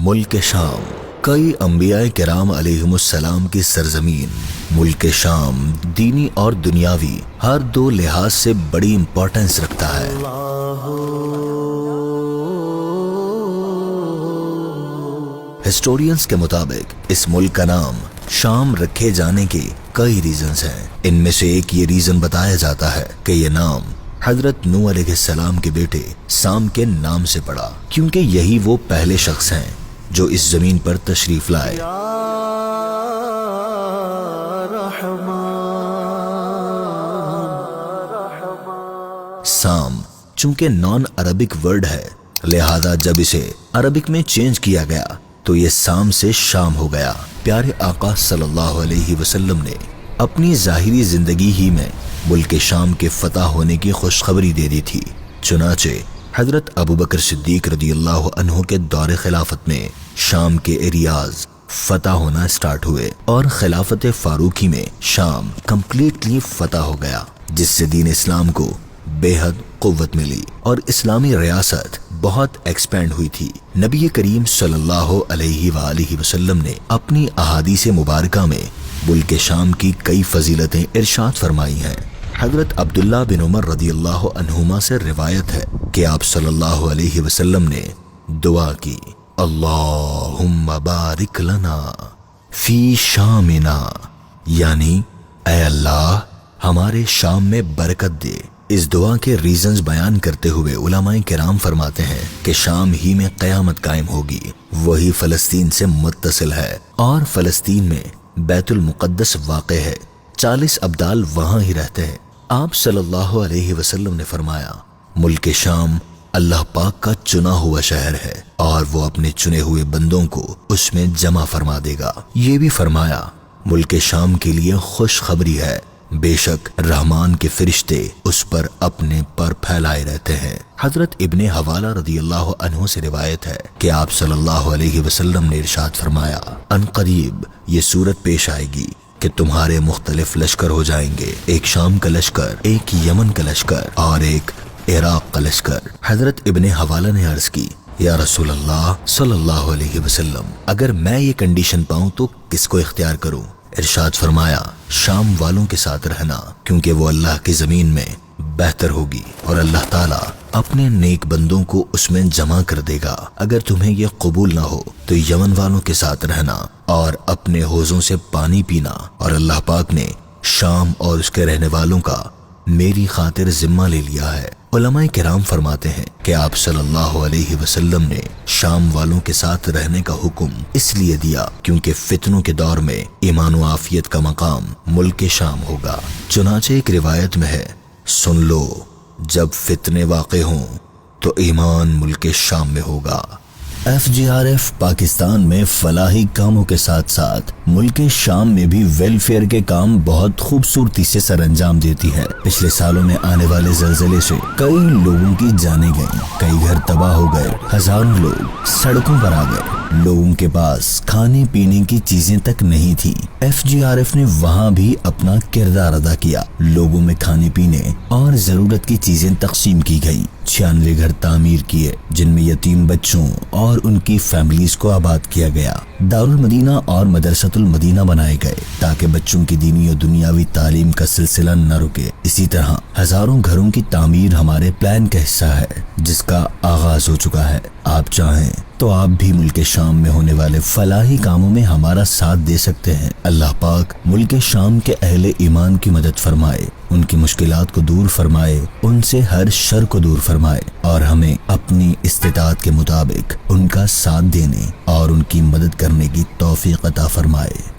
ملک شام کئی انبیاء کرام علیہم کی سرزمین ملک شام دینی اور دنیاوی ہر دو لحاظ سے بڑی امپورٹنس رکھتا ہے۔ ہسٹورینز کے مطابق اس ملک کا نام شام رکھے جانے کے کئی ریزنز ہیں۔ ان میں سے ایک یہ ریزن بتایا جاتا ہے کہ یہ نام حضرت نوح علیہ السلام کے بیٹے سام کے نام سے پڑا، کیونکہ یہی وہ پہلے شخص ہیں جو اس زمین پر تشریف لائے۔ سام چونکہ نان عربک ورڈ ہے، لہذا جب اسے عربک میں چینج کیا گیا تو یہ سام سے شام ہو گیا۔ پیارے آقا صلی اللہ علیہ وسلم نے اپنی ظاہری زندگی ہی میں ملک شام کے فتح ہونے کی خوشخبری دے دی تھی، چنانچہ حضرت ابوبکر صدیق رضی اللہ عنہ کے دور خلافت میں شام کے ایریاز فتح ہونا سٹارٹ ہوئے اور خلافت فاروقی میں شام کمپلیٹلی فتح ہو گیا، جس سے دین اسلام کو بے حد قوت ملی اور اسلامی ریاست بہت ایکسپینڈ ہوئی تھی۔ نبی کریم صلی اللہ علیہ وآلہ وسلم نے اپنی احادیث مبارکہ میں ملک شام کی کئی فضیلتیں ارشاد فرمائی ہیں۔ حضرت عبداللہ بن عمر رضی اللہ عنہما سے روایت ہے کہ آپ صلی اللہ علیہ وسلم نے دعا کی، اللہم بارک لنا فی شامنا، یعنی اے اللہ ہمارے شام میں برکت دے۔ اس دعا کے ریزنز بیان کرتے ہوئے علماء کرام فرماتے ہیں کہ شام ہی میں قیامت قائم ہوگی، وہی فلسطین سے متصل ہے اور فلسطین میں بیت المقدس واقع ہے، 40 ابدال وہاں ہی رہتے ہیں۔ آپ صلی اللہ علیہ وسلم نے فرمایا، ملک شام اللہ پاک کا چنا ہوا شہر ہے اور وہ اپنے چنے ہوئے بندوں کو اس میں جمع فرما دے گا۔ یہ بھی فرمایا، ملک شام کے لیے خوشخبری ہے، بے شک رحمان کے فرشتے اس پر اپنے پر پھیلائے رہتے ہیں۔ حضرت ابن حوالہ رضی اللہ عنہ سے روایت ہے کہ آپ صلی اللہ علیہ وسلم نے ارشاد فرمایا، ان قریب یہ صورت پیش آئے گی کہ تمہارے مختلف لشکر ہو جائیں گے، ایک شام کا لشکر، ایک یمن کا لشکر اور ایک عراق کا لشکر۔ حضرت ابن حوالہ نے عرض کی، یا رسول اللہ صلی اللہ علیہ وسلم، اگر میں یہ کنڈیشن پاؤں تو کس کو اختیار کروں؟ ارشاد فرمایا، شام والوں کے ساتھ رہنا، کیونکہ وہ اللہ کی زمین میں بہتر ہوگی اور اللہ تعالیٰ اپنے نیک بندوں کو اس میں جمع کر دے گا۔ اگر تمہیں یہ قبول نہ ہو تو یمن والوں کے ساتھ رہنا اور اپنے حوضوں سے پانی پینا، اور اللہ پاک نے شام اور اس کے رہنے والوں کا میری خاطر ذمہ لے لیا ہے۔ علماء کرام فرماتے ہیں کہ آپ صلی اللہ علیہ وسلم نے شام والوں کے ساتھ رہنے کا حکم اس لیے دیا کیونکہ فتنوں کے دور میں ایمان و عافیت کا مقام ملک شام ہوگا۔ چنانچہ ایک روایت میں ہے، سن لو جب فتنے واقع ہوں تو ایمان ملک شام میں ہوگا۔ FGRF پاکستان میں فلاحی کاموں کے ساتھ ساتھ ملک شام میں بھی ویلفیئر کے کام بہت خوبصورتی سے سر انجام دیتی ہے۔ پچھلے سالوں میں آنے والے زلزلے سے کئی لوگوں کی جانیں گئیں، کئی گھر تباہ ہو گئے، ہزاروں لوگ سڑکوں پر آ گئے، لوگوں کے پاس کھانے پینے کی چیزیں تک نہیں تھی۔ FGRF نے وہاں بھی اپنا کردار ادا کیا، لوگوں میں کھانے پینے اور ضرورت کی چیزیں تقسیم کی گئی، 96 گھر تعمیر کیے جن میں یتیم بچوں اور ان کی فیملیز کو آباد کیا گیا، دارالمدینہ اور مدرسۃ المدینہ بنائے گئے تاکہ بچوں کی دینی و دنیاوی تعلیم کا سلسلہ نہ رکے۔ اسی طرح ہزاروں گھروں کی تعمیر ہمارے پلان کا حصہ ہے جس کا آغاز ہو چکا ہے۔ آپ چاہیں تو آپ بھی ملک شام میں ہونے والے فلاحی کاموں میں ہمارا ساتھ دے سکتے ہیں۔ اللہ پاک ملک شام کے اہل ایمان کی مدد فرمائے، ان کی مشکلات کو دور فرمائے، ان سے ہر شر کو دور فرمائے اور ہمیں اپنی استطاعت کے مطابق ان کا ساتھ دینے اور ان کی مدد کرنے کی توفیق عطا فرمائے۔